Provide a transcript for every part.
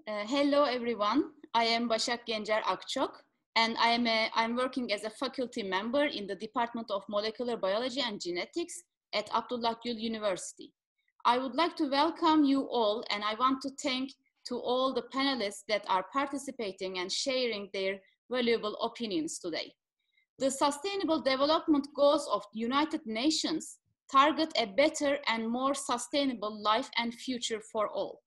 Hello everyone, I am Başak Gencer Akçok and I'm working as a faculty member in the Department of Molecular Biology and Genetics at Abdullah Gül University. I would like to welcome you all and I want to thank to all the panelists that are participating and sharing their valuable opinions today. The Sustainable Development Goals of the United Nations target a better and more sustainable life and future for all.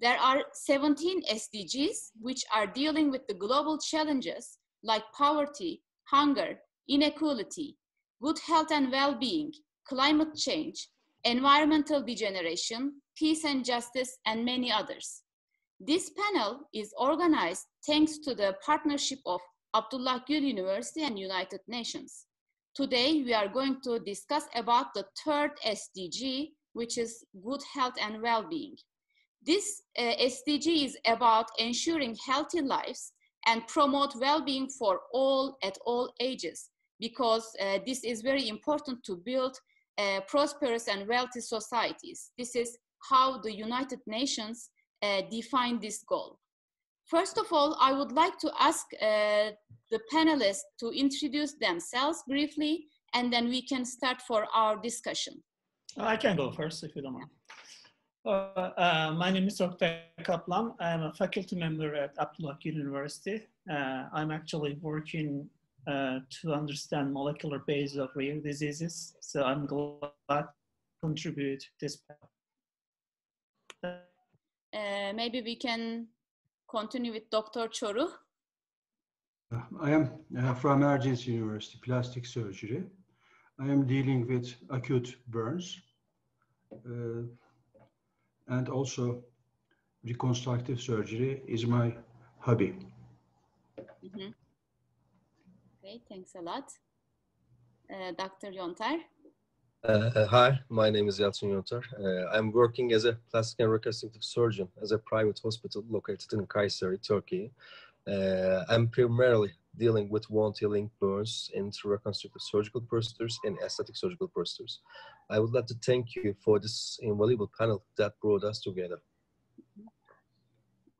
There are 17 SDGs which are dealing with the global challenges like poverty, hunger, inequality, good health and well-being, climate change, environmental degeneration, peace and justice, and many others. This panel is organized thanks to the partnership of Abdullah Gül University and United Nations. Today, we are going to discuss about the third SDG, which is good health and well-being. This SDG is about ensuring healthy lives and promote well-being for all at all ages, because this is very important to build prosperous and wealthy societies. This is how the United Nations define this goal. First of all, I would like to ask the panelists to introduce themselves briefly, and then we can start for our discussion. I can go first if you don't mind. My name is Dr. Kaplan. I'm a faculty member at Abdullah Gül University. I'm actually working to understand molecular basis of rare diseases. So I'm glad to contribute to this panel. Maybe we can continue with Dr. Çoruh. I am from Emergency University, plastic surgery. I am dealing with acute burns and also reconstructive surgery is my hobby. Mm-hmm. Okay, thanks a lot. Dr. Yotter. Hi, my name is Yotter. I'm working as a plastic and reconstructive surgeon as a private hospital located in Kayseri, Turkey. I'm primarily dealing with wound healing, burns, and reconstructive surgical procedures and aesthetic surgical procedures. I would like to thank you for this invaluable panel that brought us together.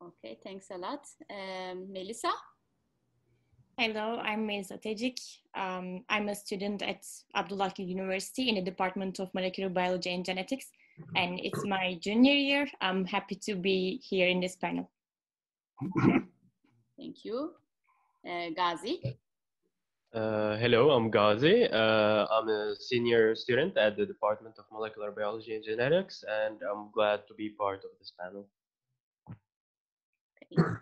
Okay, thanks a lot. Melissa? Hello, I'm Melissa Tajik. I'm a student at Abdullah Gül University in the Department of Molecular Biology and Genetics, and it's my junior year. I'm happy to be here in this panel. Thank you. Gazi? Hello, I'm Gazi. I'm a senior student at the Department of Molecular Biology and Genetics, and I'm glad to be part of this panel. Okay.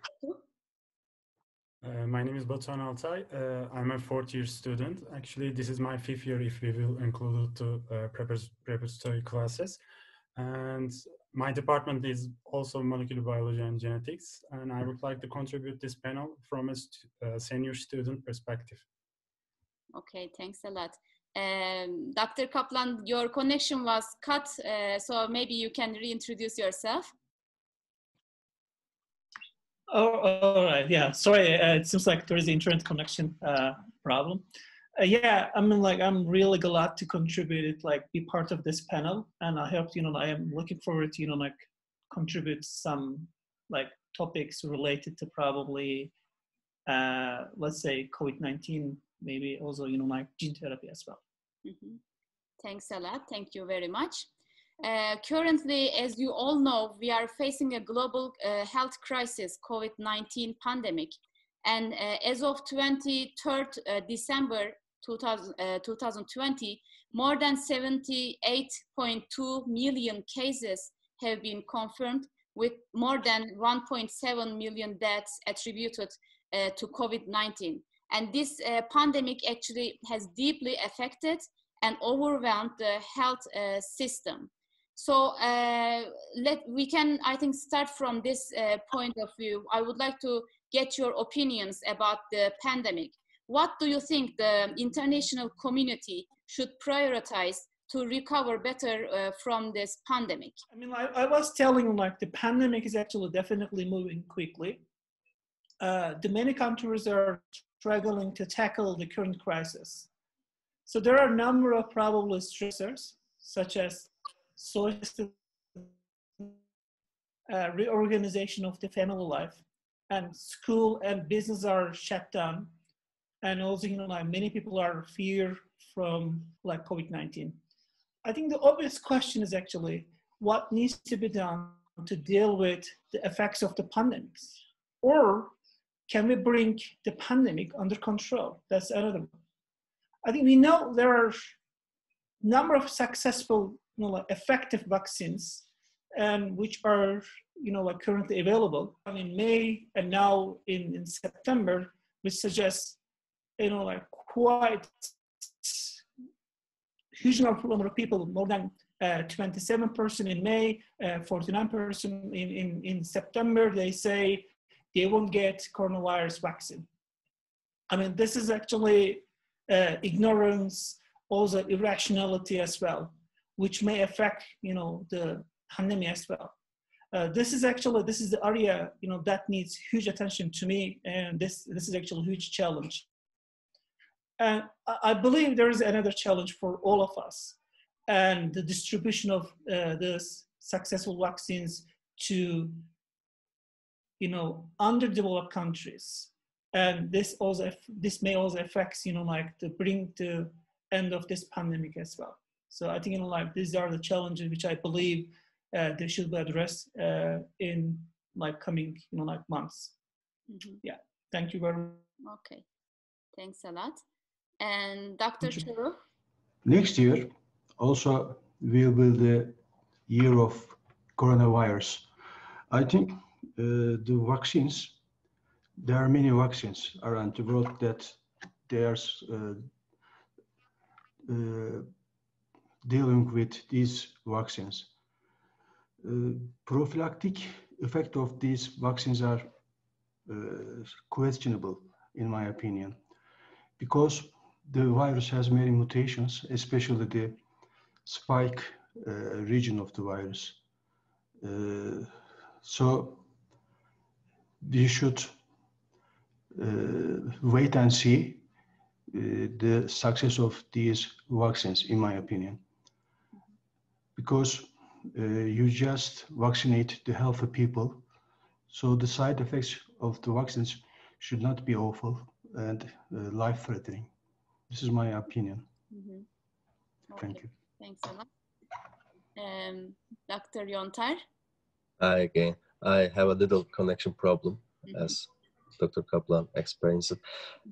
My name is Botsa Altay. I'm a fourth-year student. Actually, this is my fifth year if we will include the preparatory classes. And my department is also molecular biology and genetics. And I would like to contribute this panel from a senior student perspective. Okay, thanks a lot. Dr. Kaplan, your connection was cut, so maybe you can reintroduce yourself. Oh, all right. Yeah, sorry. It seems like there is an internet connection problem. Yeah, I mean, like, I'm really glad to contribute, like, be part of this panel. And I hope, I am looking forward to, like, contribute some, like, topics related to probably, let's say, COVID-19, maybe also, like, gene therapy as well. Mm-hmm. Thanks a lot. Thank you very much. Currently, as you all know, we are facing a global health crisis, COVID-19 pandemic. And as of 23rd December 2020, more than 78.2 million cases have been confirmed, with more than 1.7 million deaths attributed to COVID-19. And this pandemic actually has deeply affected and overwhelmed the health system. So we can, I think, start from this point of view. I would like to get your opinions about the pandemic. What do you think the international community should prioritize to recover better from this pandemic? I mean, I was telling, like, the pandemic is actually definitely moving quickly. The many countries are struggling to tackle the current crisis. So there are a number of probable stressors, such as social reorganization of the family life, and school and business are shut down, and also like many people are fear from like COVID-19. I think the obvious question is actually what needs to be done to deal with the effects of the pandemics, or can we bring the pandemic under control? That's another one. I think we know there are a number of successful, like effective vaccines, and which are, like currently available. In May and now in September, which suggests, like quite huge number of people, more than 27% in May, 49% in September, they say they won't get coronavirus vaccine. I mean, this is actually ignorance, also irrationality as well, which may affect, the pandemic as well. This is the area, that needs huge attention to me, and this is actually a huge challenge. And I believe there is another challenge for all of us, and the distribution of these successful vaccines to, underdeveloped countries. And this may also affect, like to bring the end of this pandemic as well. So I think, like these are the challenges which I believe they should be addressed in like coming, like months. Mm-hmm. Yeah, thank you very much. Okay, thanks a lot. And Dr. Churu? Next year also will be the year of coronavirus. I think the vaccines, there are many vaccines around the world that they are dealing with these vaccines. Prophylactic effect of these vaccines are questionable, in my opinion, because the virus has many mutations, especially the spike region of the virus. So we should wait and see the success of these vaccines, in my opinion, because you just vaccinate the healthy people, so the side effects of the vaccines should not be awful and life-threatening. This is my opinion. Mm-hmm. Okay. Thank you. Thanks a lot. Dr. Yotter? Hi again. I have a little connection problem, as Dr. Kaplan experienced.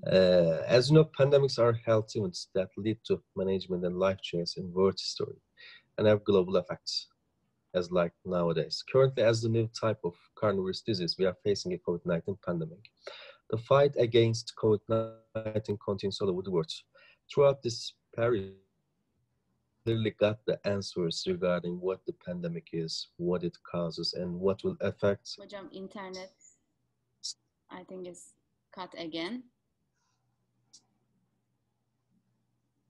As you know, pandemics are health events that lead to management and life change in world history and have global effects, as like nowadays. Currently, as the new type of coronavirus disease, we are facing a COVID-19 pandemic. The fight against COVID-19 continues all over the world. Throughout this period, clearly got the answers regarding what the pandemic is, what it causes, and what will affect. Hocam, internet, I think, is cut again.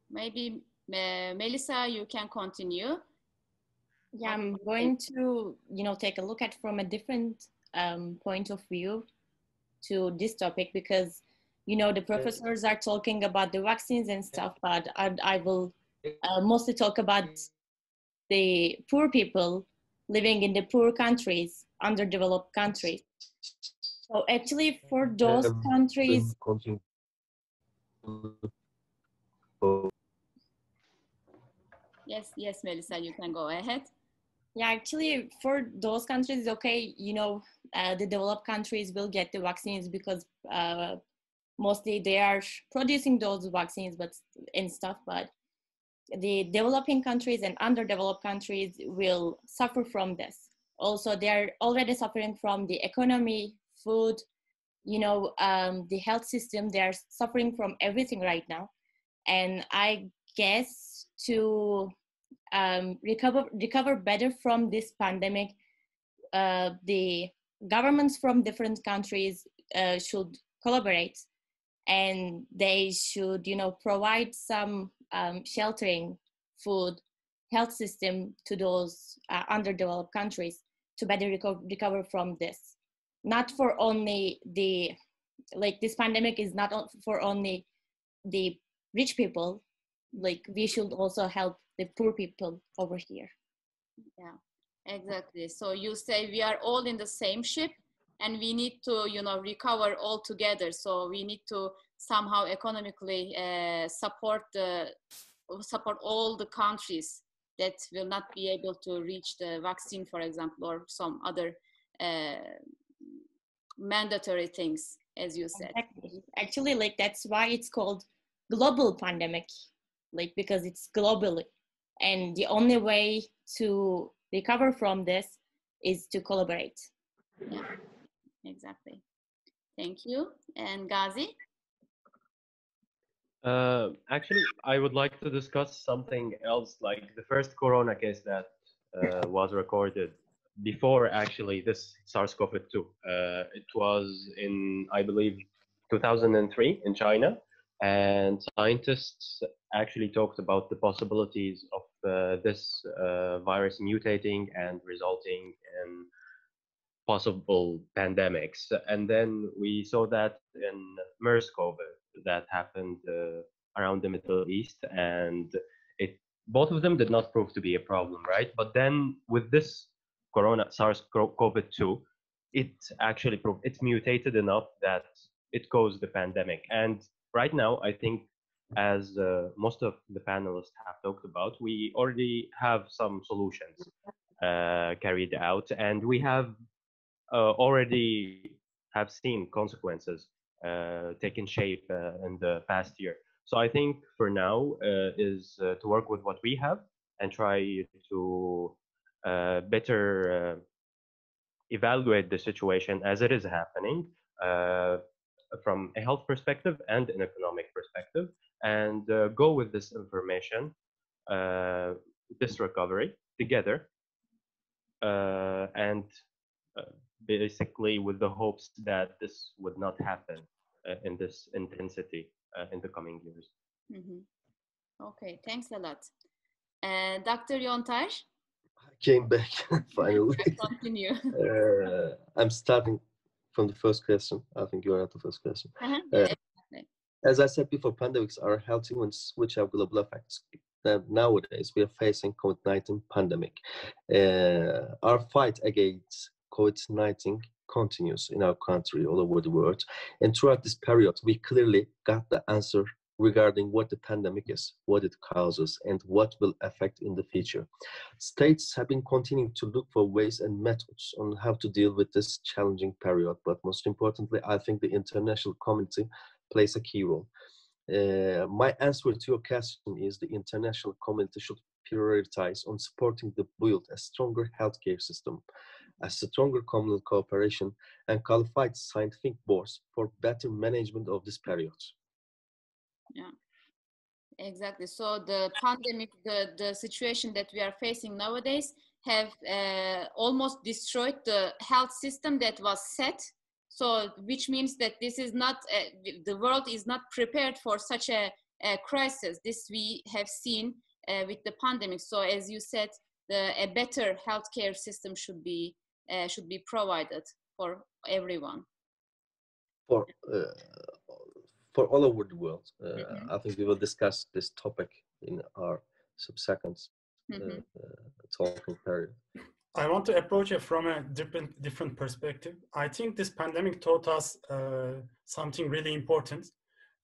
Maybe Melissa, you can continue. Yeah, I'm going to, take a look at from a different point of view to this topic, because, the professors are talking about the vaccines and stuff, but I will mostly talk about the poor people living in the poor countries, underdeveloped countries. So actually for those countries, Yes, Melissa, you can go ahead. Yeah, actually for those countries, okay, the developed countries will get the vaccines because mostly they are producing those vaccines and stuff, but the developing countries and underdeveloped countries will suffer from this. Also, they're already suffering from the economy, food, the health system. They're suffering from everything right now. And I guess to recover better from this pandemic, the governments from different countries should collaborate, and they should, provide some sheltering, food, health system to those underdeveloped countries to better recover from this. Not for only this pandemic is not for only the rich people, we should also help the poor people over here. Yeah. Exactly. So you say we are all in the same ship and we need to, you know, recover all together. So we need to somehow economically support all the countries that will not be able to reach the vaccine, for example, or some other mandatory things, as you said. Exactly. Actually, like that's why it's called global pandemic, like because it's globally, and the only way to recover from this is to collaborate. Yeah, exactly. Thank you. And Ghazi? Actually, I would like to discuss something else, like the first corona case that was recorded before actually this SARS-CoV-2. It was in, I believe, 2003 in China, and scientists actually talked about the possibilities of this virus mutating and resulting in possible pandemics. And then we saw that in MERS-CoV that happened around the Middle East, and both of them did not prove to be a problem, right? But then with this corona SARS-CoV-2, it actually proved it's mutated enough that it caused the pandemic. And right now, I think, as most of the panelists have talked about, we already have some solutions carried out, and we have already have seen consequences taking shape in the past year. So I think for now is to work with what we have and try to better evaluate the situation as it is happening from a health perspective and an economic perspective, and go with this information, this recovery together, and basically with the hopes that this would not happen in this intensity in the coming years. Mm-hmm. Okay, thanks a lot. Dr. Yotter? I came back finally. Continue. I'm starting from the first question. I think you are at the first question. Exactly. As I said before, pandemics are health events which have global effects. Nowadays, we are facing COVID-19 pandemic. Our fight against COVID-19 continues in our country, all over the world. And throughout this period, we clearly got the answer regarding what the pandemic is, what it causes, and what will affect in the future. States have been continuing to look for ways and methods on how to deal with this challenging period. But most importantly, I think the international community plays a key role. My answer to your question is the international community should prioritize on supporting the build a stronger healthcare system, a stronger communal cooperation, and qualified scientific boards for better management of this period. Yeah, exactly. So the pandemic, the situation that we are facing nowadays have almost destroyed the health system that was set. So which means that this is not, the world is not prepared for such a crisis. This we have seen with the pandemic. So as you said, a better healthcare system should be provided for everyone. For all over the world. I think we will discuss this topic in our subsequent talking period. I want to approach it from a different perspective. I think this pandemic taught us something really important,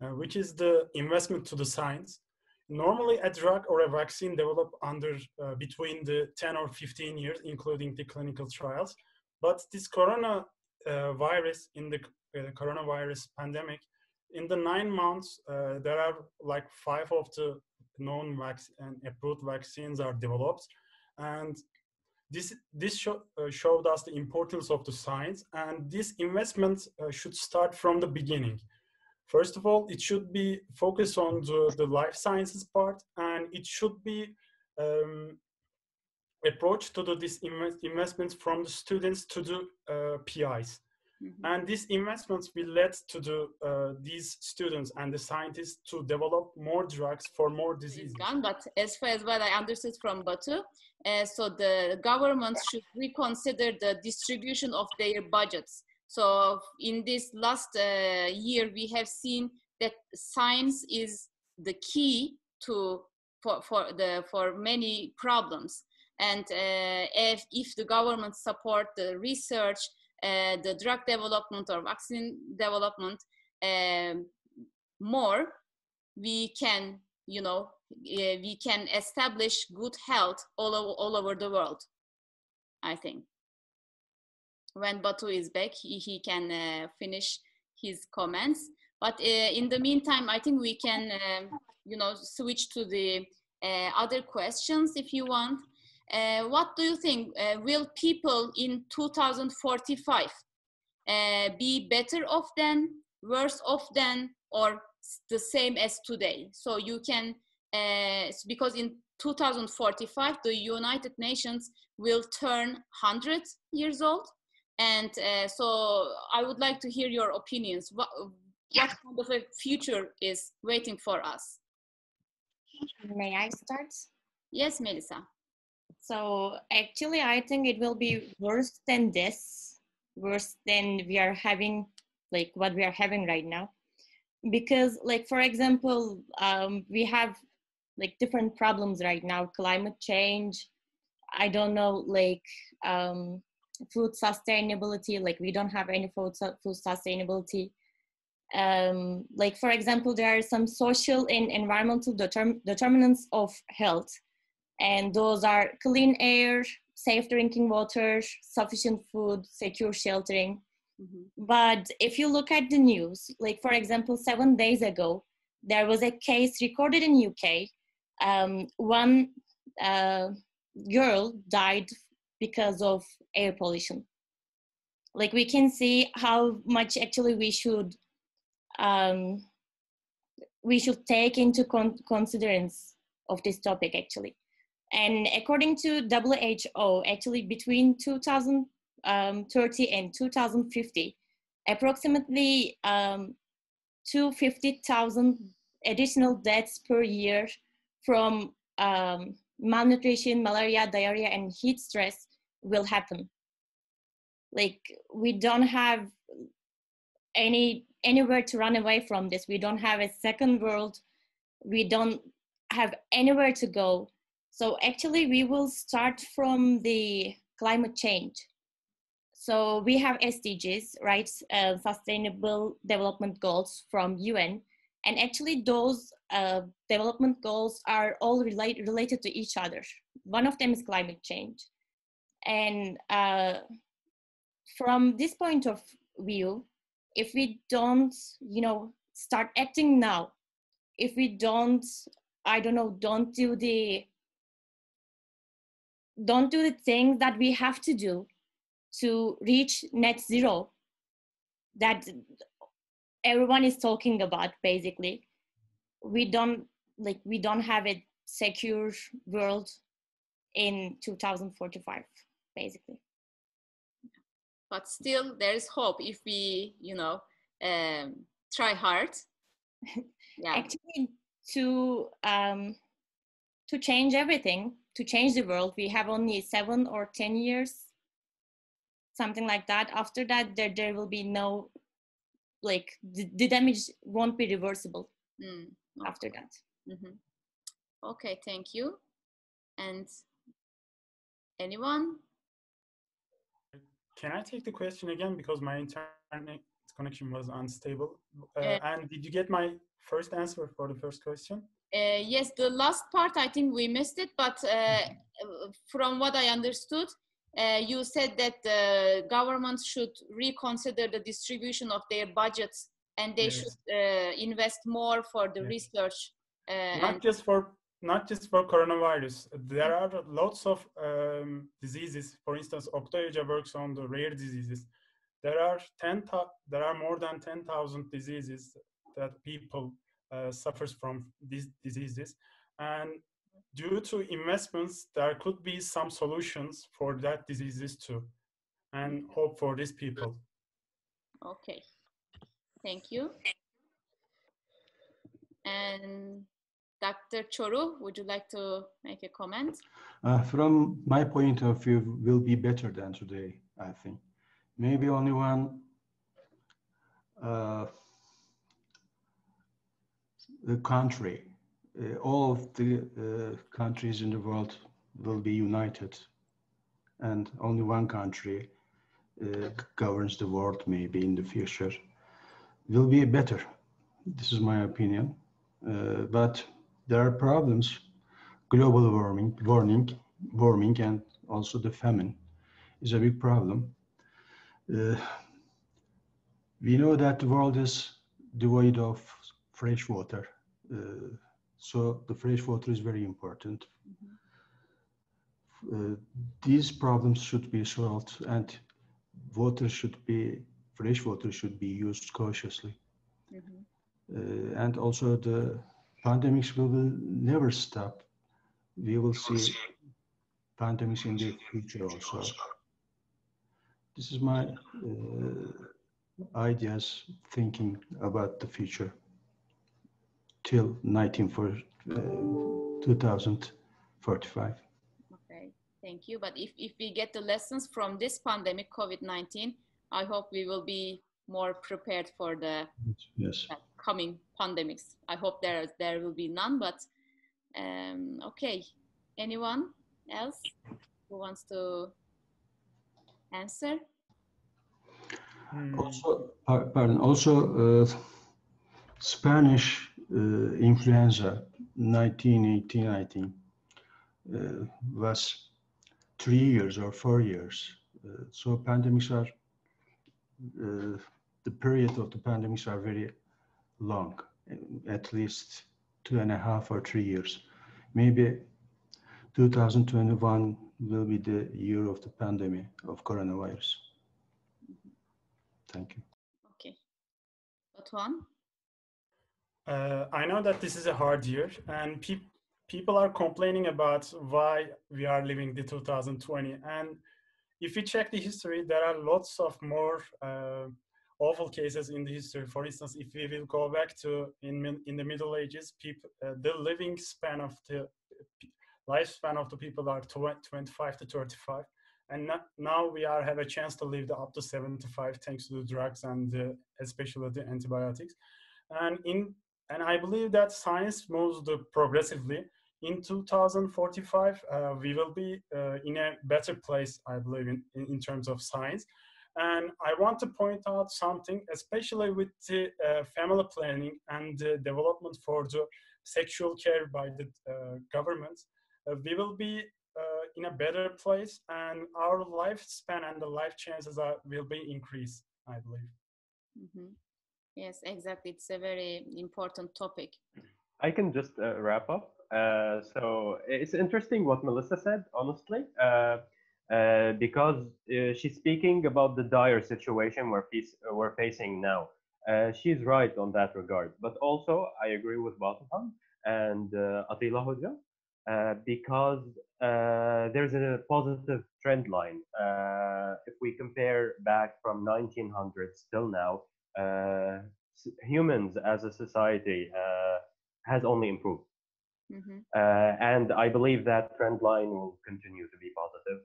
which is the investment to the science. Normally, a drug or a vaccine developed under between the 10 or 15 years, including the clinical trials. But this coronavirus, in the coronavirus pandemic, in the 9 months, there are like 5 of the known and approved vaccines are developed. And this showed us the importance of the science, and this investment should start from the beginning. First of all, it should be focused on the life sciences part, and it should be approached to this investments from the students to the PIs. And these investments will lead to these students and the scientists to develop more drugs for more diseases. But as far as what I understood from Batu, so the government should reconsider the distribution of their budgets. So in this last year, we have seen that science is the key for many problems. And if the government support the research, the drug development or vaccine development more, we can, you know, we can establish good health all over the world, I think. When Batu is back, he can finish his comments. But in the meantime, I think we can, you know, switch to the other questions if you want. What do you think? Will people in 2045 be better off than, worse off than, or the same as today? So you can, because in 2045, the United Nations will turn 100 years old. And so I would like to hear your opinions. What kind of a future is waiting for us? May I start? Yes, Melissa. So actually, I think it will be worse than this, worse than we are having, like what we are having right now. Because, like, for example, we have like different problems right now, climate change, I don't know, like food sustainability, like we don't have any food sustainability. Like, for example, there are some social and environmental determinants of health. And those are clean air, safe drinking water, sufficient food, secure sheltering. Mm-hmm. But if you look at the news, like for example, 7 days ago, there was a case recorded in UK. One girl died because of air pollution. Like we can see how much actually we should take into considerance of this topic actually. And according to WHO, actually between 2030 and 2050, approximately 250,000 additional deaths per year from malnutrition, malaria, diarrhea, and heat stress will happen. Like we don't have anywhere to run away from this. We don't have a second world. We don't have anywhere to go. So actually we will start from the climate change. So we have SDGs, right? Sustainable Development Goals from UN. And actually those development goals are all related to each other. One of them is climate change. And from this point of view, if we don't, you know, start acting now, if we don't, I don't know, don't do the things that we have to do to reach net zero that everyone is talking about, basically, we don't have a secure world in 2045, basically. But still there is hope if we, you know, try hard. Yeah. Actually, to change everything, to change the world, we have only 7 or 10 years, something like that. After that, there will be no, like, the damage won't be reversible after that. Mm-hmm. Okay, thank you. And anyone? Can I take the question again, because my internet connection was unstable? And did you get my first answer for the first question? Yes, the last part, I think we missed it, but from what I understood, you said that the government should reconsider the distribution of their budgets and they should invest more for the research. Not just for coronavirus. There are lots of diseases. For instance, Oktay works on the rare diseases. There are more than 10,000 diseases that people suffers from these diseases, and due to investments, there could be some solutions for that diseases too, and hope for these people. Okay, thank you. And Dr. Çoruh, would you like to make a comment? From my point of view, will be better than today, I think. Maybe only one the country, all of the countries in the world will be united, and only one country governs the world maybe in the future, will be better. This is my opinion. But there are problems. Global warming, and also the famine is a big problem. We know that the world is devoid of fresh water. So the fresh water is very important. These problems should be solved, and fresh water should be used cautiously. And also the pandemics will never stop. We will see pandemics in the future also. This is my ideas, thinking about the future till 2045. Okay, thank you. But if we get the lessons from this pandemic, COVID-19, I hope we will be more prepared for the coming pandemics. I hope there will be none, but okay. Anyone else who wants to answer? Also, Spanish influenza 1918, I think, was 3 years or 4 years. So pandemics are, the period of the pandemics are very long, at least 2.5 or 3 years. Maybe 2021 will be the year of the pandemic of coronavirus. Thank you. Okay. Batuhan? I know that this is a hard year, and people are complaining about why we are living the 2020. And if you check the history, there are lots of more awful cases in the history. For instance, if we will go back to in the Middle Ages, the living span of the lifespan of the people are 25 to 35. And now we have a chance to live up to 75 thanks to the drugs and especially the antibiotics. And I believe that science moves progressively. In 2045, we will be in a better place, I believe, in terms of science. And I want to point out something, especially with the family planning and the development for the sexual care by the governments. We will be in a better place, and our lifespan and the life chances will be increased, I believe. Mm-hmm. Yes, exactly. It's a very important topic. I can just wrap up. So it's interesting what Melissa said, honestly, because she's speaking about the dire situation we're facing now. She's right on that regard. But also, I agree with Batuhan and Atilla Hoja, because there's a positive trend line. If we compare back from 1900s till now, humans as a society has only improved. Mm-hmm. And I believe that trend line will continue to be positive.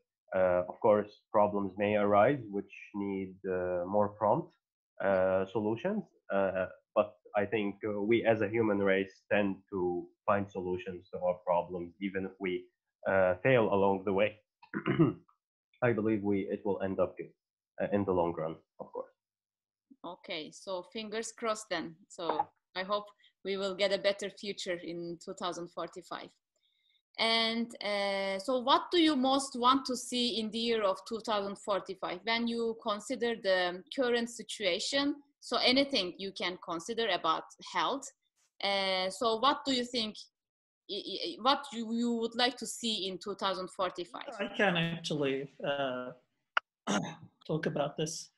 Of course, problems may arise which need more prompt solutions, but I think we as a human race tend to find solutions to our problems, even if we fail along the way. I believe it will end up good in the long run, of course. Okay, so fingers crossed then. So I hope we will get a better future in 2045. And so what do you most want to see in the year of 2045 when you consider the current situation? So anything you can consider about health. So what do you think, what you would like to see in 2045? I can actually talk about this.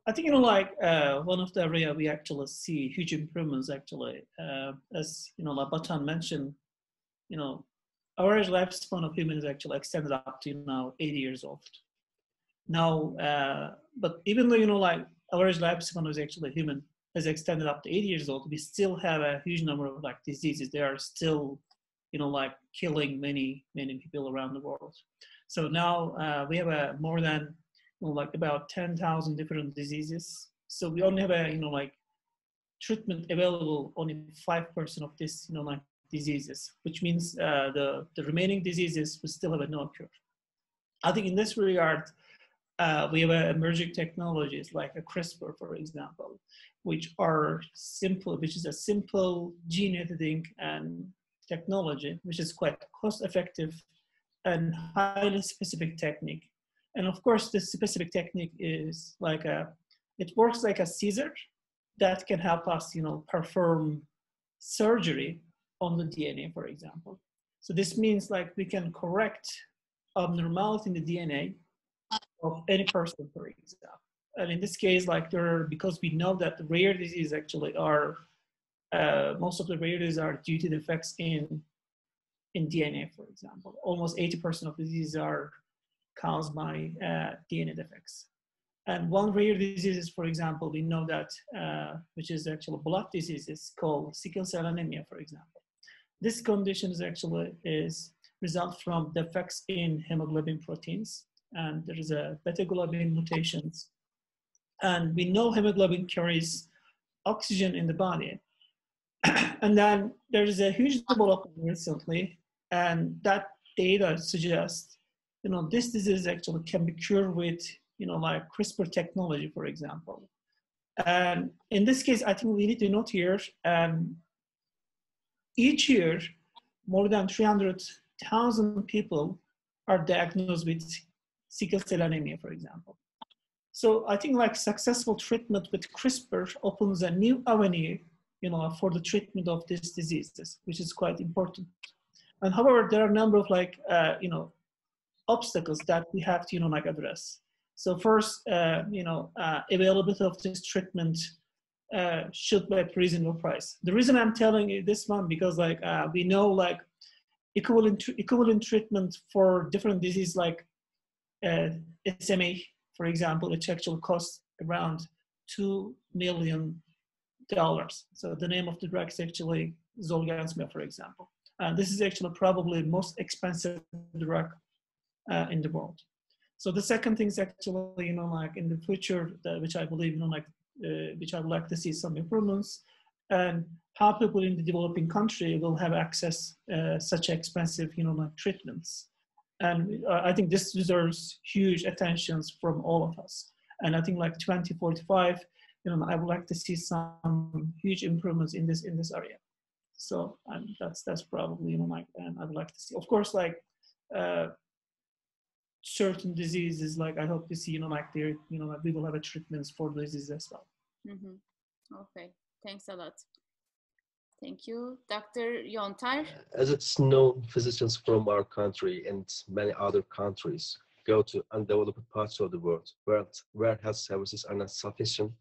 I think, like one of the area we actually see huge improvements actually, as like Batuhan mentioned, average lifespan of humans actually extended up to now 80 years old. Now, but even though like average lifespan is actually human has extended up to 80 years old, we still have a huge number of like diseases. They are still like killing many people around the world. So now we have more than like about 10,000 different diseases. So we only have a like treatment available only 5% of this like diseases, which means the remaining diseases will still have a no cure. I think in this regard, we have emerging technologies like a CRISPR, for example, which is a simple gene editing and technology, which is quite cost-effective and highly specific technique. And of course, this specific technique is it works like a Caesar that can help us, perform surgery on the DNA, for example. So this means we can correct abnormality in the DNA of any person, for example. And in this case, because we know that the rare diseases actually are, most of the rare diseases are due to defects in DNA, for example. Almost 80% of diseases are caused by DNA defects. And one rare disease, for example, we know that, which is actually blood disease, called sickle cell anemia, for example. This condition result from defects in hemoglobin proteins, and there is a beta globin mutations. And we know hemoglobin carries oxygen in the body. And then there is a huge development recently, and that data suggests, this disease actually can be cured with, CRISPR technology, for example. And in this case, I think we need to note here, each year, more than 300,000 people are diagnosed with sickle cell anemia, for example. So I think successful treatment with CRISPR opens a new avenue, for the treatment of these diseases, which is quite important. And however, there are a number of obstacles that we have to, address. So first, availability of this treatment should be at reasonable price. The reason I'm telling you this one, because we know equivalent treatment for different diseases like SMA, for example, which actually costs around $2 million. So the name of the drug is actually Zolgensma, for example. And this is actually probably the most expensive drug in the world. So the second thing is actually, in the future, which I believe, which I would like to see some improvements, and how people in the developing country will have access such expensive, treatments. And I think this deserves huge attention from all of us. And I think 2045, I would like to see some huge improvements in this area. So that's probably, and I would like to see, of course, certain diseases, I hope to see, there, we will have a treatments for diseases as well. Mm-hmm. Okay, thanks a lot. Thank you. Dr. Yotter? As it's known, physicians from our country and many other countries go to undeveloped parts of the world where health services are not sufficient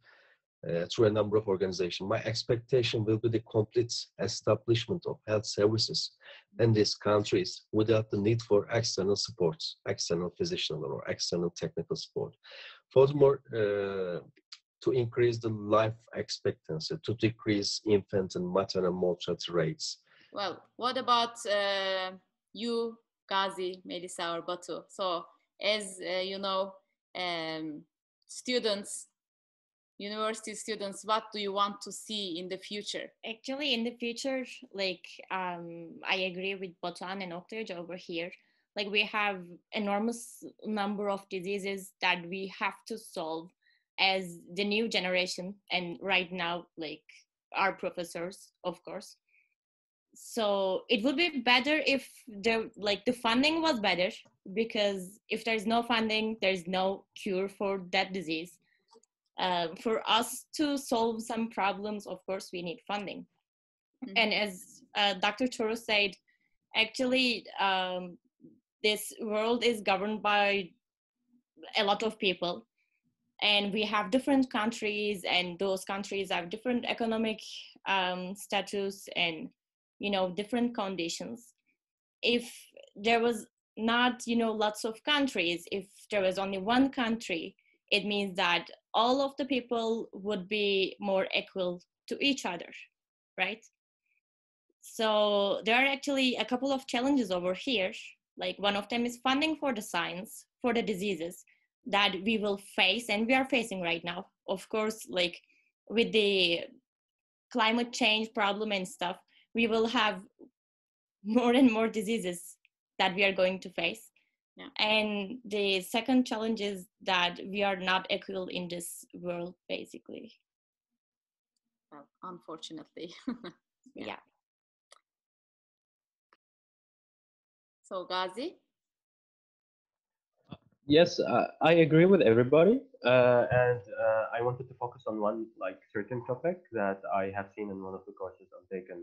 through a number of organizations. My expectation will be the complete establishment of health services in these countries without the need for external support, external physician or external technical support. Furthermore, to increase the life expectancy, to decrease infant and maternal mortality rates. Well, what about you, Gazi, Melissa, or Batu? So, as students, university students, what do you want to see in the future? Actually, in the future, I agree with Botan and Oktay over here. We have enormous number of diseases that we have to solve as the new generation, and right now, our professors, of course. So it would be better if the funding was better, because if there's no funding, there's no cure for that disease. For us to solve some problems, of course, we need funding. Mm-hmm. And as Dr. Choro said, actually, this world is governed by a lot of people. And we have different countries, and those countries have different economic status and, different conditions. If there was not, lots of countries, if there was only one country, it means that all of the people would be more equal to each other, right? So there are actually a couple of challenges over here. One of them is funding for the science, for the diseases that we will face, and we are facing right now. Of course, with the climate change problem and stuff, we will have more and more diseases that we are going to face. Yeah. And the second challenge is that we are not equal in this world, basically. Well, unfortunately. Yeah. So Gazi? Yes, I agree with everybody, and I wanted to focus on one like certain topic that I have seen in one of the courses I've taken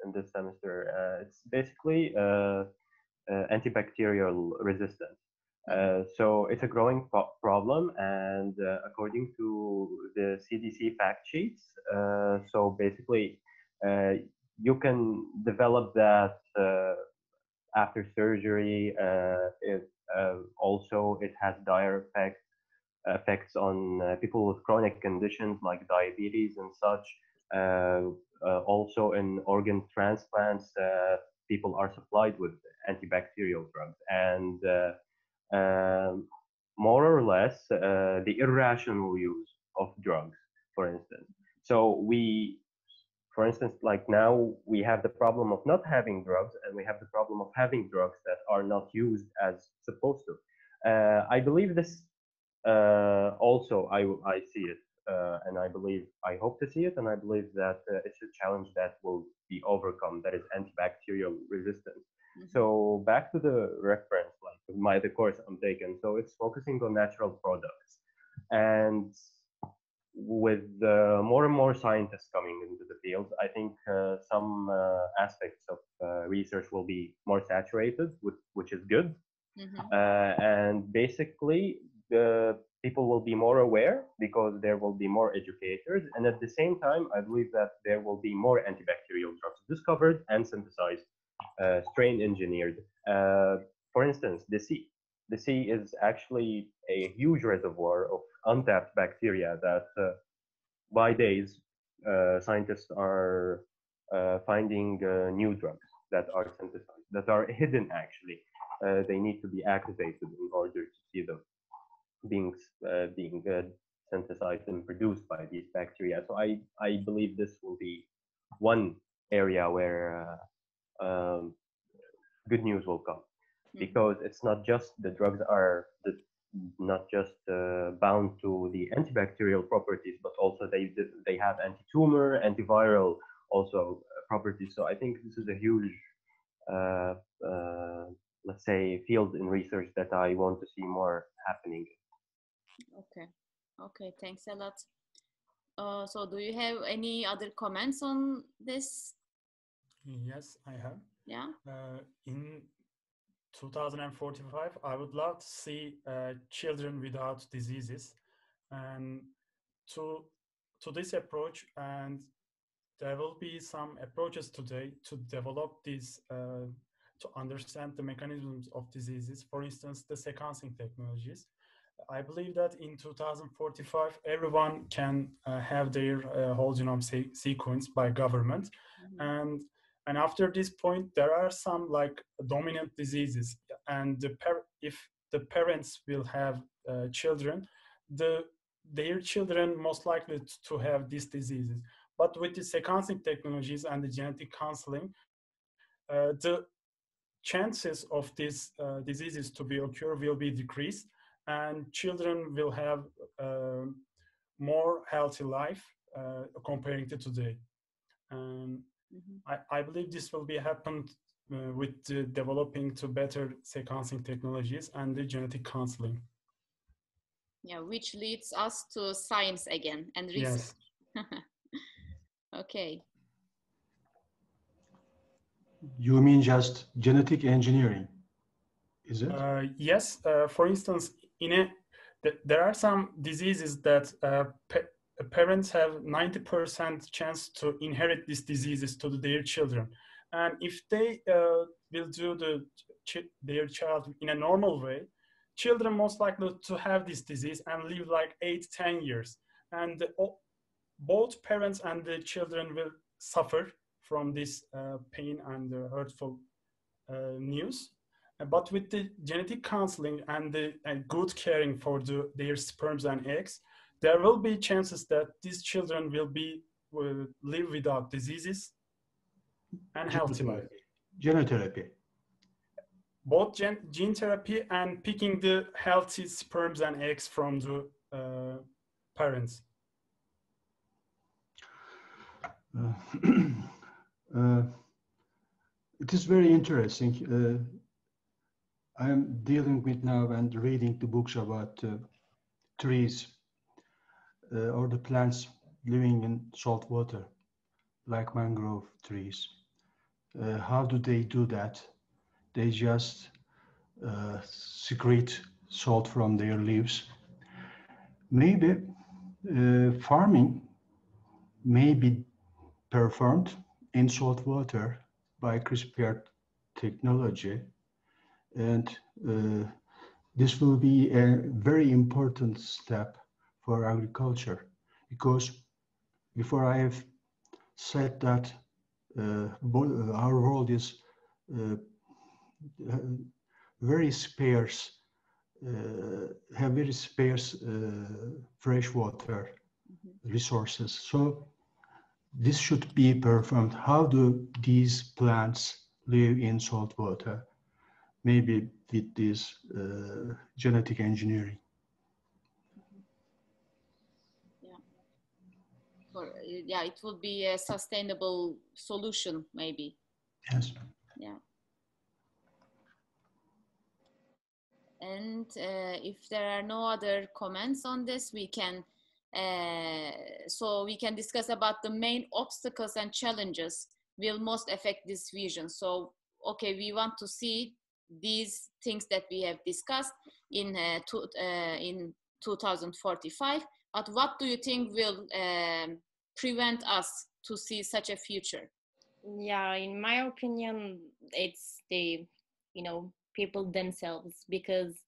in this semester. It's basically antibacterial resistance. So it's a growing problem, and according to the CDC fact sheets, so basically you can develop that after surgery. Also, it has dire effects on people with chronic conditions like diabetes and such. Also, in organ transplants, people are supplied with antibacterial drugs, and more or less the irrational use of drugs, for instance. So for instance, like now we have the problem of not having drugs, and we have the problem of having drugs that are not used as supposed to. I believe this also, I see it, and I hope to see it, and I believe that it's a challenge that will be overcome, that is antibacterial resistance. So back to the reference, like the course I'm taking, so it's focusing on natural products. And with more and more scientists coming into the field, I think some aspects of research will be more saturated, which is good. And basically, people will be more aware because there will be more educators. And at the same time, I believe that there will be more antibacterial drugs discovered and synthesized, strain engineered. For instance, the sea. The sea is actually a huge reservoir of untapped bacteria that by days scientists are finding new drugs that are synthesized, that are hidden actually. They need to be activated in order to see them being synthesized and produced by these bacteria. So I believe this will be one area where good news will come, because it's not just the drugs are not just bound to the antibacterial properties, but also they have anti-tumor, antiviral also properties. So I think this is a huge let's say field in research that I want to see more happening. Okay, thanks a lot. So do you have any other comments on this? Yes, I have. Yeah. In 2045, I would love to see children without diseases, and to this approach, and there will be some approaches today to develop this, to understand the mechanisms of diseases. For instance, the sequencing technologies. I believe that in 2045, everyone can have their whole genome sequenced by government, and after this point, there are some like dominant diseases, and if the parents will have children, their children most likely to have these diseases. But with the sequencing technologies and the genetic counseling, the chances of these diseases to be occur will be decreased, and children will have more healthy life comparing to today. And I believe this will be happened with the developing to better sequencing technologies and the genetic counseling. Yeah, which leads us to science again and research. Yes. Okay. You mean just genetic engineering, is it? Yes. For instance, there are some diseases that parents have 90% chance to inherit these diseases to their children. And if they will do their child in a normal way, children most likely to have this disease and live like 8-10 years. And both parents and the children will suffer from this pain and hurtful news. But with the genetic counseling and the good caring for their sperms and eggs, there will be chances that these children will live without diseases and healthy life. genotherapy. Both gene therapy and picking the healthy sperms and eggs from the parents. It is very interesting. I am dealing with now and reading the books about trees or the plants living in salt water, like mangrove trees. How do they do that? They just secrete salt from their leaves. Maybe farming may be performed in salt water by CRISPR technology, and this will be a very important step for agriculture, because before I have said that our world is very sparse, have very sparse freshwater resources. So this should be performed. How do these plants live in salt water? Maybe with this genetic engineering. Yeah, it would be a sustainable solution, maybe. Yes. Yeah. And if there are no other comments on this, we can discuss about the main obstacles and challenges will most affect this vision. So, okay, we want to see these things that we have discussed in 2045. But what do you think will prevent us to see such a future? Yeah, in my opinion, it's the, people themselves, because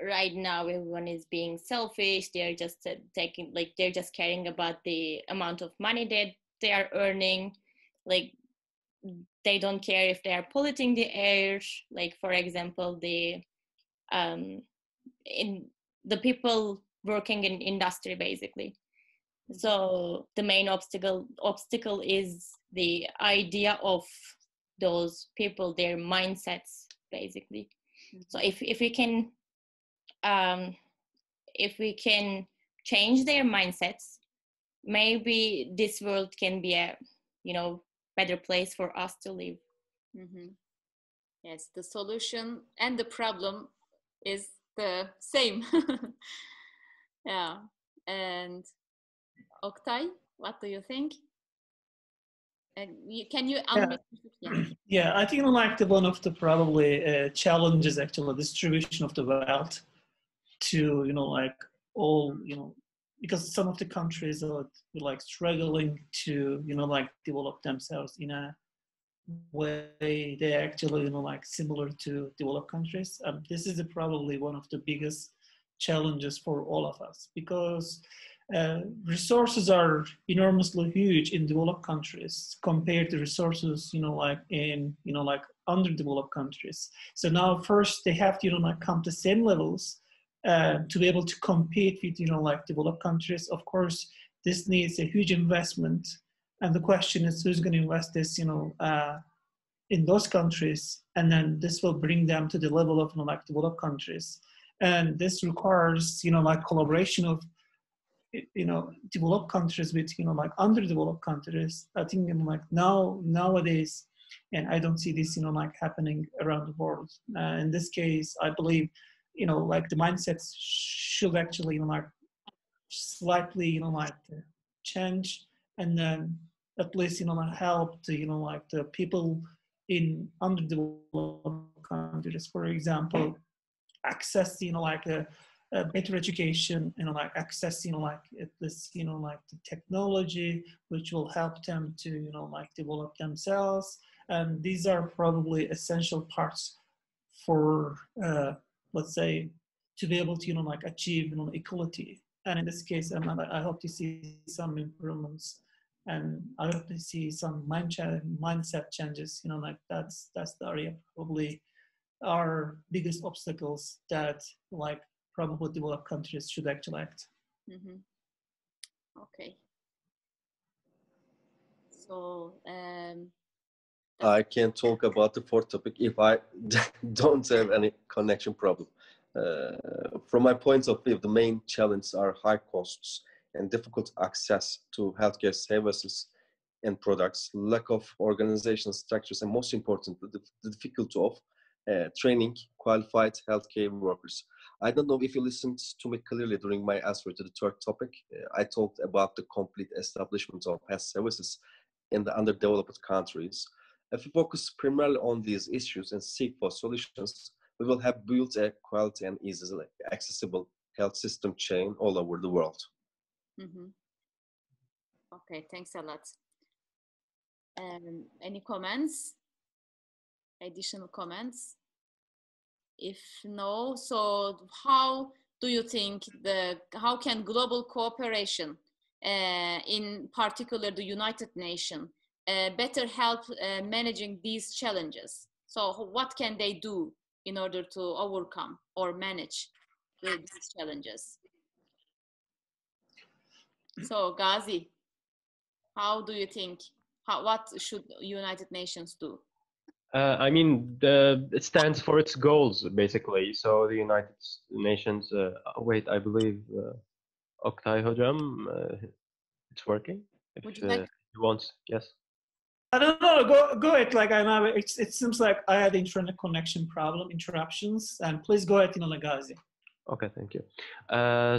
right now everyone is being selfish. They're just they're just caring about the amount of money that they are earning. Like, they don't care if they are polluting the air. Like, for example, the people working in industry, basically. So the main obstacle is the idea of those people, their mindsets, basically. So if we can change their mindsets, maybe this world can be a better place for us to live. Yes, the solution and the problem is the same. Yeah. And Oktay, what do you think? And can you unmute? Yeah, I think like one of the probably challenges, actually, distribution of the wealth to like all because some of the countries are like struggling to like develop themselves in a way they actually like similar to developed countries. This is probably one of the biggest challenges for all of us, because resources are enormously huge in developed countries compared to resources like in like underdeveloped countries. So now first they have to like come to same levels to be able to compete with like developed countries. Of course, this needs a huge investment, and the question is who's going to invest this in those countries, and then this will bring them to the level of like developed countries. And this requires like collaboration of developed countries with like underdeveloped countries. I think like nowadays, and I don't see this like happening around the world. In this case, I believe like the mindsets should actually like slightly like change, and then at least help to like the people in underdeveloped countries, for example, access like a better education, like access like at least like the technology which will help them to like develop themselves. And these are probably essential parts for let's say to be able to like achieve equality. And in this case, I hope to see some improvements, and I hope to see some mindset changes. Like that's the area probably are biggest obstacles that like probably developed countries should actually act. Okay. So I can talk about the fourth topic if I don't have any connection problem. From my point of view, the main challenges are high costs and difficult access to healthcare services and products, lack of organizational structures, and most importantly, the difficulty of training qualified healthcare workers. I don't know if you listened to me clearly during my answer to the third topic. I talked about the complete establishment of health services in the underdeveloped countries. If we focus primarily on these issues and seek for solutions, we will have built a quality and easily accessible health system chain all over the world. Mm-hmm. Okay, thanks a lot. Any comments? Additional comments? If no, so how do you think how can global cooperation, in particular the United Nations, better help managing these challenges? So what can they do in order to overcome or manage these challenges? So Ghazi, how do you think, what should United Nations do? I mean, it stands for its goals, basically. So the United Nations, wait, I believe Oktay Hocam, it's working. If Would you like? he wants, yes. I don't know. Go ahead. Like it seems like I had internet connection problem, interruptions, and please go ahead, Ghazi. Okay, thank you.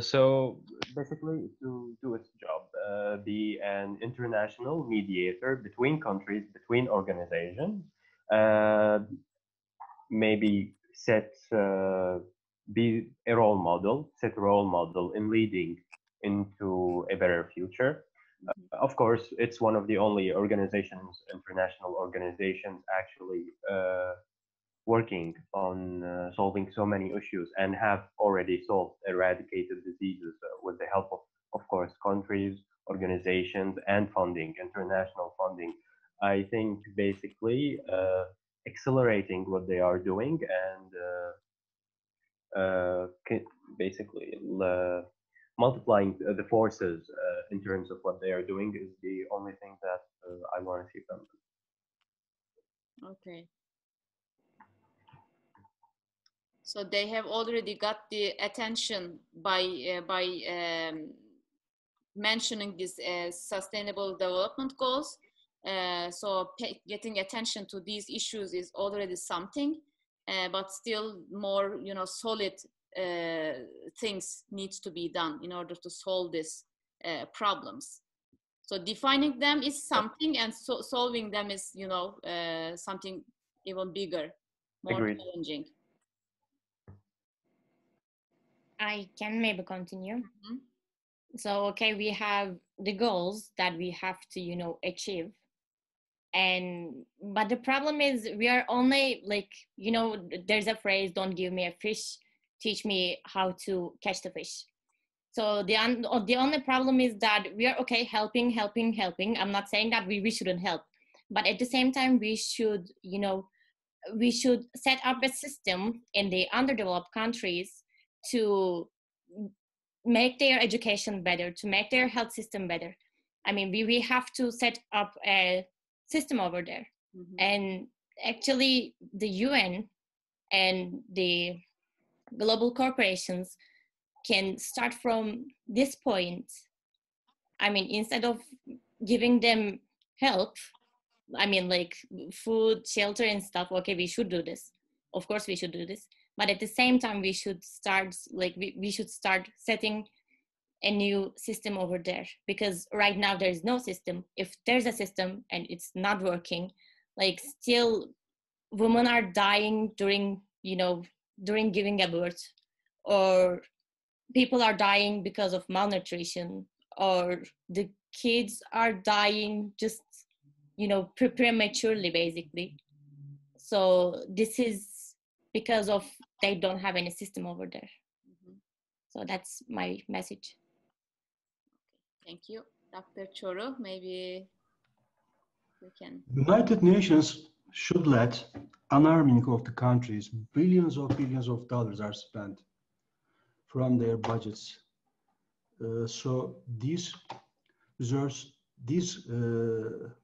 So basically, to do its job, be an international mediator between countries, between organizations. Maybe be a role model, set a role model in leading into a better future. Of course, it's one of the only international organizations actually working on solving so many issues and have already eradicated diseases with the help of course, countries, organizations, and funding, international funding. I think basically accelerating what they are doing and basically multiplying the forces in terms of what they are doing is the only thing that I want to see from them. Okay. So they have already got the attention by mentioning these sustainable development goals. So getting attention to these issues is already something, but still more, solid things needs to be done in order to solve these problems. So defining them is something, and solving them is, something even bigger, more Agreed. challenging. I can maybe continue. Mm-hmm. So, okay, we have the goals that we have to, achieve. But the problem is we are only there's a phrase, don't give me a fish, teach me how to catch the fish. So the only problem is that we are helping. I'm not saying that we shouldn't help, but at the same time we should, we should set up a system in the underdeveloped countries to make their education better, to make their health system better. I mean, we have to set up a system over there. Mm-hmm. And actually the UN and the global corporations can start from this point. I mean, instead of giving them help, I mean, like food, shelter and stuff, okay, we should do this. Of course we should do this. But at the same time, we should start, we should start setting a new system over there, because right now there is no system. If there's a system and it's not working, still women are dying during giving a birth, or people are dying because of malnutrition, or the kids are dying just, prematurely, basically. So this is because of they don't have any system over there. Mm-hmm. So that's my message. Thank you. Dr. Çoru, maybe we can. United Nations should let unarming of the countries. Billions of dollars are spent from their budgets. So these reserves this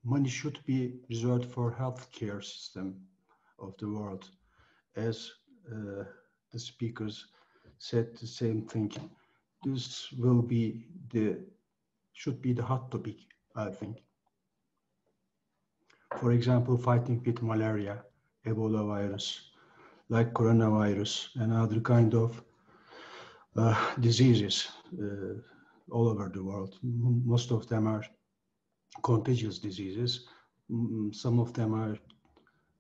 money should be reserved for healthcare system of the world, as the speakers said the same thing. This will be should be the hot topic, I think. For example, fighting with malaria, Ebola virus, like coronavirus, and other kind of diseases all over the world. Most of them are contagious diseases. Some of them are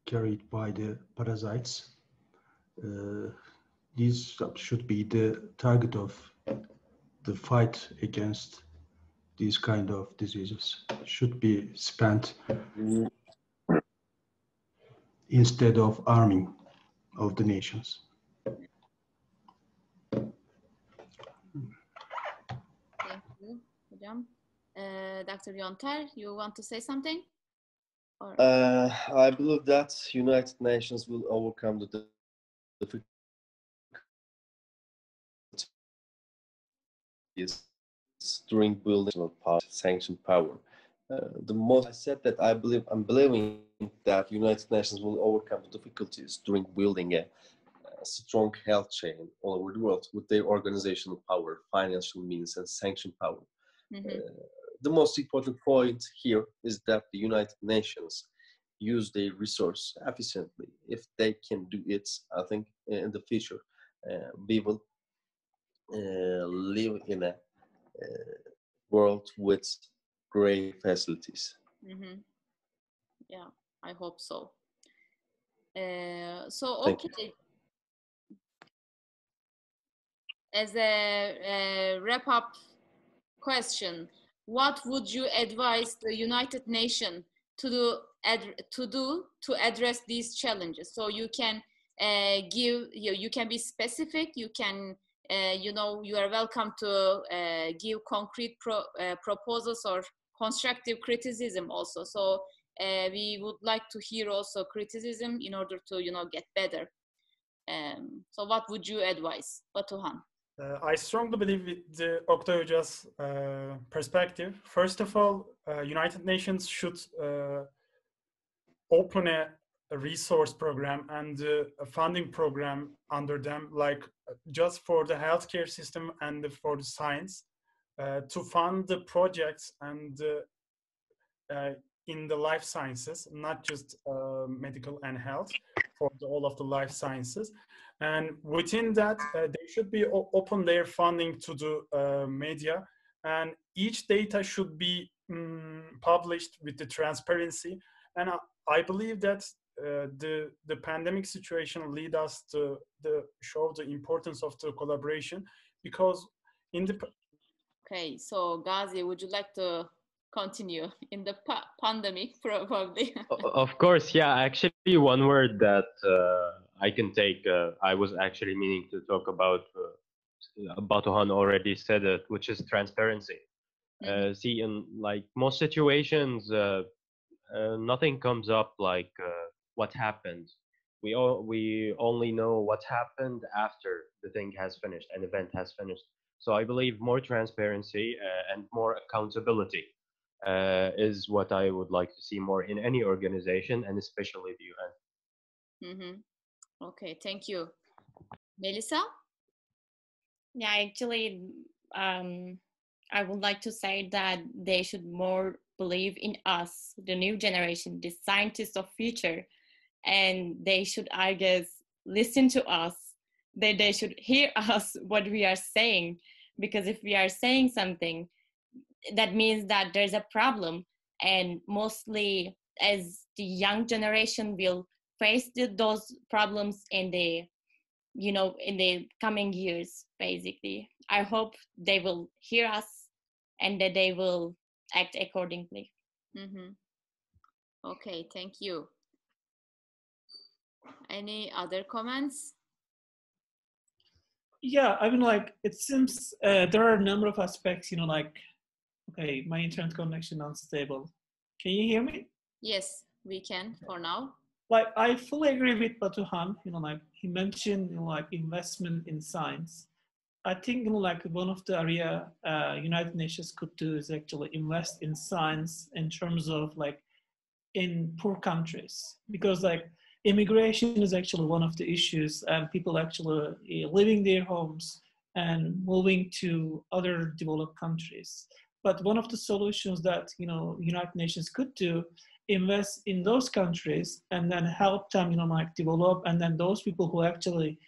carried by the parasites. These should be the target of the fight against these kind of diseases. Should be spent instead of arming of the nations. Thank you, Hocam. Dr. Yotter, you want to say something? Or? I believe that United Nations will overcome the difficulties during building of power, sanction power. The most I said that I'm believing that United Nations will overcome the difficulties during building a strong health chain all over the world with their organizational power, financial means, and sanction power. Mm-hmm. The most important point here is that the United Nations use their resource efficiently. If they can do it, I think in the future we will live in a world with great facilities. Mm-hmm. Yeah, I hope so. So Thank okay. you. As a wrap-up question, what would you advise the United Nations to do to address these challenges? So you can you can be specific. You can you are welcome to give concrete proposals or constructive criticism also. So we would like to hear also criticism in order to get better. So what would you advise, Batuhan? I strongly believe with the Oktay Hoca's perspective. First of all, United Nations should open a resource program and a funding program under them, like just for the healthcare system and for the science, to fund the projects and in the life sciences, not just medical and health, for all of the life sciences. And within that, they should be open their funding to the media, and each data should be published with the transparency. And I believe that the pandemic situation lead us to show the importance of the collaboration, because in the... Okay, so Ghazi, would you like to continue in the pandemic probably? Of course, yeah. Actually, one word that I can take, I was actually meaning to talk about, Batuhan already said it, which is transparency. Mm-hmm. See, in like most situations, nothing comes up like what happened. We only know what happened after the thing has finished, an event has finished. So I believe more transparency and more accountability is what I would like to see more in any organization, and especially the UN. Mm-hmm. Okay, thank you. Melissa? Yeah, actually, I would like to say that they should more believe in us, the new generation, the scientists of future, and they should, I guess, listen to us. They should hear us what we are saying, because if we are saying something, that means that there's a problem, and mostly as the young generation will face those problems in the in the coming years. Basically, I hope they will hear us and that they will act accordingly. Mm-hmm. Okay, thank you. Any other comments? Yeah, I mean, like, it seems there are a number of aspects, like, okay, my internet connection unstable. Can you hear me? Yes, we can for now. Like, I fully agree with Batuhan, like he mentioned, like investment in science. I think like one of the area United Nations could do is actually invest in science in terms of like in poor countries, because like immigration is actually one of the issues, and people actually leaving their homes and moving to other developed countries. But one of the solutions that United Nations could do, invest in those countries and then help them like develop, and then those people who actually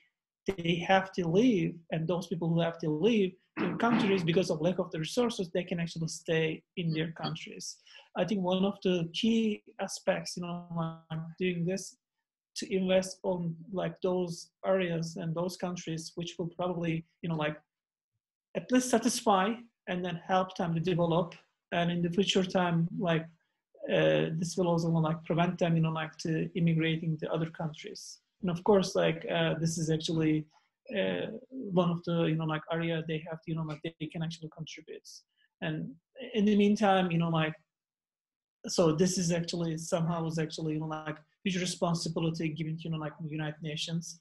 they have to leave, and those people who have to leave their countries because of lack of the resources, they can actually stay in their countries. I think one of the key aspects, like doing this, to invest on like those areas and those countries which will probably, like at least satisfy and then help them to develop, and in the future time, like this will also like prevent them, like to immigrating to other countries. And of course, like this is actually one of the like area they have to like they can actually contribute. And in the meantime, like so this is actually somehow is actually like huge responsibility given to like United Nations.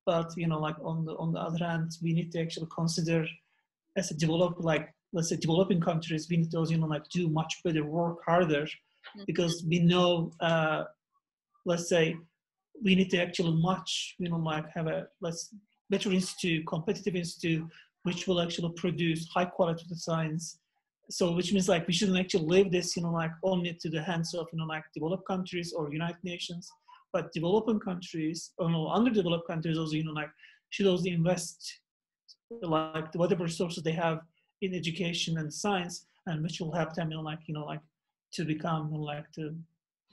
But like on the other hand, we need to actually consider as a let's say developing countries, we need to also like do much better, work harder, because we know let's say we need to actually much like have a better institute, competitive institute, which will actually produce high quality science. So which means like we shouldn't actually leave this like only to the hands of like developed countries or United Nations, but developing countries or underdeveloped countries also like should also invest like whatever resources they have in education and science, and which will help them like to become like to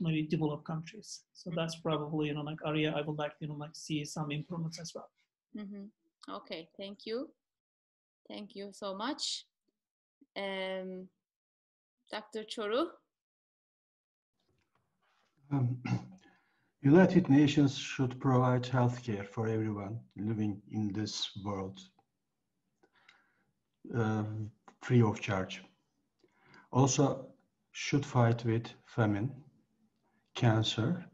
maybe developed countries. So that's probably like area I would like like see some improvements as well. Okay, thank you so much. Dr. Çoru. United Nations should provide healthcare for everyone living in this world, free of charge. Also should fight with famine, cancer,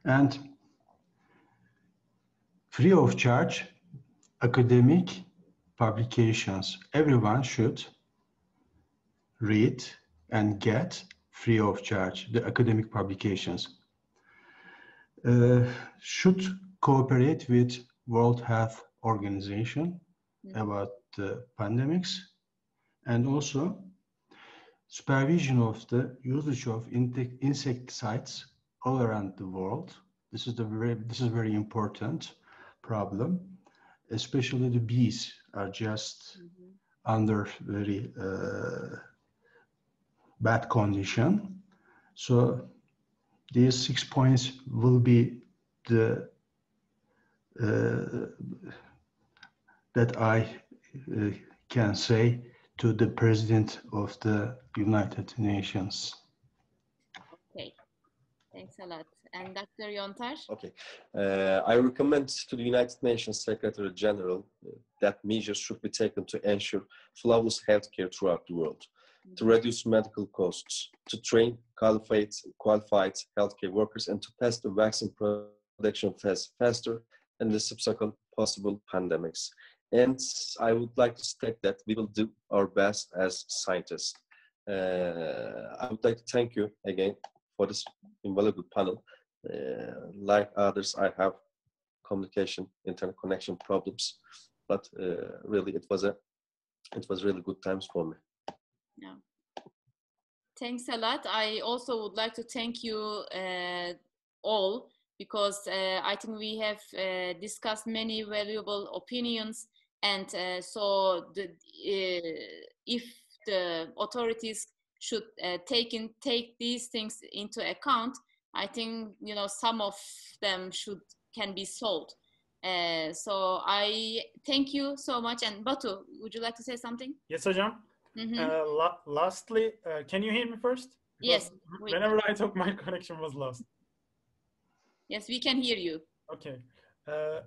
and free of charge academic publications. Everyone should read and get free of charge the academic publications. Should cooperate with World Health Organization about the pandemics, and also supervision of the usage of insecticides all around the world. This is very important problem, especially the bees are just under very bad condition. So these 6 points will be the that I can say to the President of the United Nations. Okay, thanks a lot. And Dr. Yotter? Okay, I recommend to the United Nations Secretary General that measures should be taken to ensure flawless healthcare throughout the world, to reduce medical costs, to train qualified healthcare workers, and to test the vaccine production faster in the subsequent possible pandemics. And I would like to state that we will do our best as scientists. I would like to thank you again for this invaluable panel. Like others, I have communication, internet connection problems, but really it was really good times for me. Yeah. Thanks a lot. I also would like to thank you all, because I think we have discussed many valuable opinions, and so if the authorities should take these things into account, I think some of them can be solved. So I thank you so much. And Batu, would you like to say something? Yes, Hocam. Lastly, can you hear me first? Because yes. Whenever I talk, my connection was lost. Yes, we can hear you. Okay.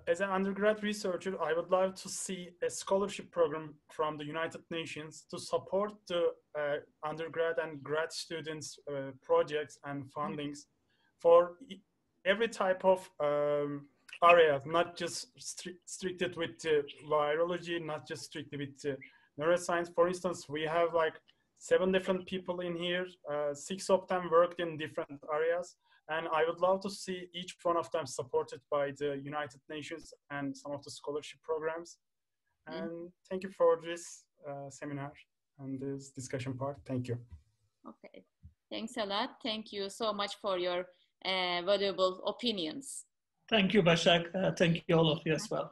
As an undergrad researcher, I would love to see a scholarship program from the United Nations to support the undergrad and grad students' projects and fundings for every type of areas, not just restricted with virology, not just strictly with neuroscience. For instance, we have like 7 different people in here. 6 of them worked in different areas. And I would love to see each one of them supported by the United Nations and some of the scholarship programs. And thank you for this seminar and this discussion part. Thank you. Okay, thanks a lot. Thank you so much for your valuable opinions. Thank you, Başak. Thank you all of you as well.